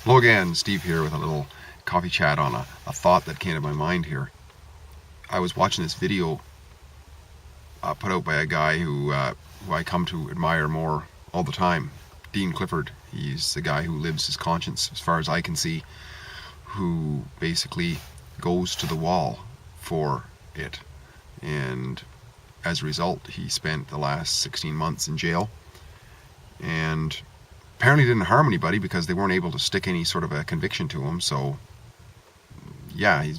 Hello again, Steve here with a little coffee chat on a thought that came to my mind here. I was watching this video put out by a guy who I come to admire more all the time, Dean Clifford. He's the guy who lives his conscience, as far as I can see, who basically goes to the wall for it. And as a result, he spent the last 16 months in jail, and apparently didn't harm anybody because they weren't able to stick any sort of a conviction to him. So yeah, I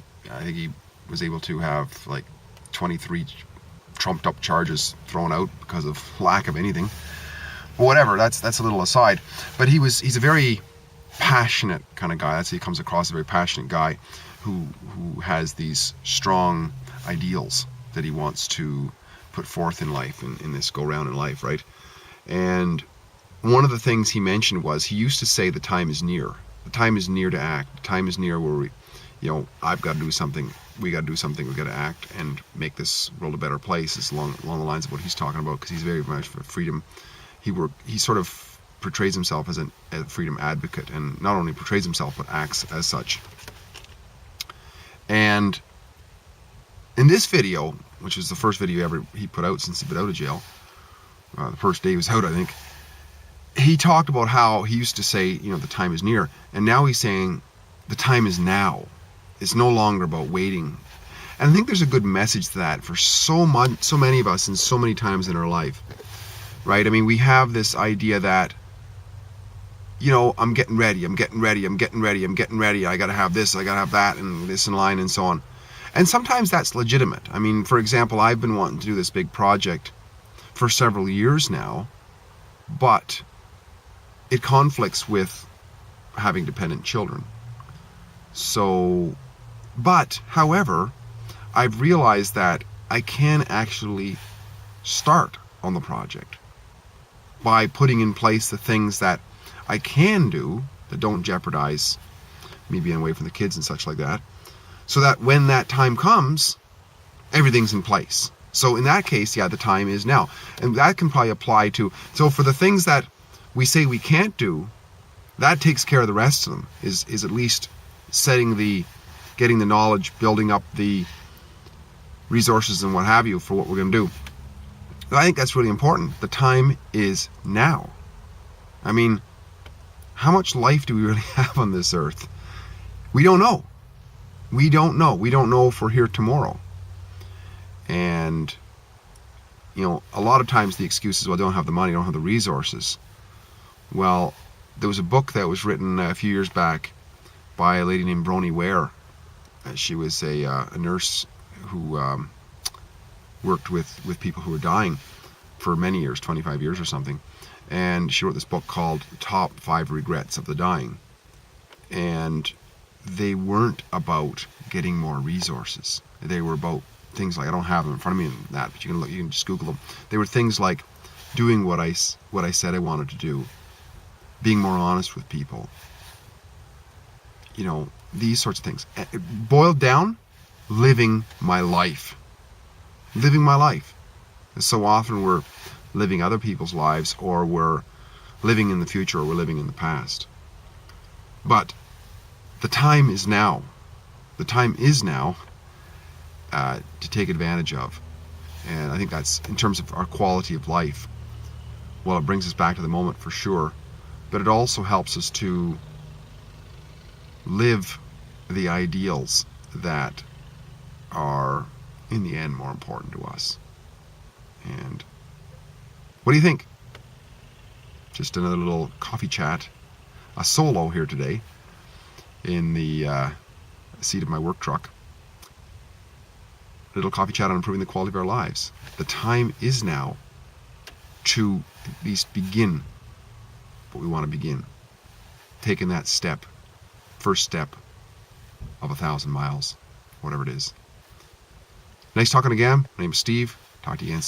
think he was able to have like 23 trumped up charges thrown out because of lack of anything. But whatever, that's a little aside. But he's a very passionate kind of guy. That's he comes across as a very passionate guy who has these strong ideals that he wants to put forth in life, in this go round in life, right? And one of the things he mentioned was he used to say the time is near. The time is near to act. The time is near where I've got to do something. We got to do something. We got to act and make this world a better place. It's along the lines of what he's talking about, because he's very much for freedom. He sort of portrays himself as a freedom advocate, and not only portrays himself but acts as such. And in this video, which is the first video ever he put out since he'd been out of jail, the first day he was out, I think, he talked about how he used to say, the time is near, and now he's saying the time is now. It's no longer about waiting. And I think there's a good message to that for so many of us and so many times in our life, right? I mean, we have this idea that, I'm getting ready, I got to have this, I got to have that, and this in line, and so on. And sometimes that's legitimate. I mean, for example, I've been wanting to do this big project for several years now, but it conflicts with having dependent children. However, I've realized that I can actually start on the project by putting in place the things that I can do that don't jeopardize me being away from the kids and such like that, so that when that time comes, everything's in place. So in that case, yeah, the time is now. And that can probably apply to, so for the things that we say we can't do, that takes care of the rest of them, is at least getting the knowledge, building up the resources and what have you for what we're going to do. I think that's really important. The time is now. I mean, how much life do we really have on this earth? We don't know. We don't know. We don't know if we're here tomorrow. And, a lot of times the excuse is, well, I don't have the money, I don't have the resources. Well, there was a book that was written a few years back by a lady named Bronnie Ware. She was a nurse who worked with people who were dying for many years, 25 years or something. And she wrote this book called Top 5 Regrets of the Dying. And they weren't about getting more resources. They were about things like, I don't have them in front of me in that, but you can just Google them. They were things like doing what I said I wanted to do, being more honest with people, these sorts of things. It boiled down, living my life. Living my life. And so often we're living other people's lives, or we're living in the future, or we're living in the past. But the time is now. The time is now to take advantage of. And I think that's, in terms of our quality of life, well, it brings us back to the moment for sure, but it also helps us to live the ideals that are, in the end, more important to us. And what do you think? Just another little coffee chat, a solo here today in the seat of my work truck. A little coffee chat on improving the quality of our lives. The time is now to at least begin what we want to begin. Taking that step, first step of 1,000 miles, whatever it is. Nice talking again. My name's Steve. Talk to you again.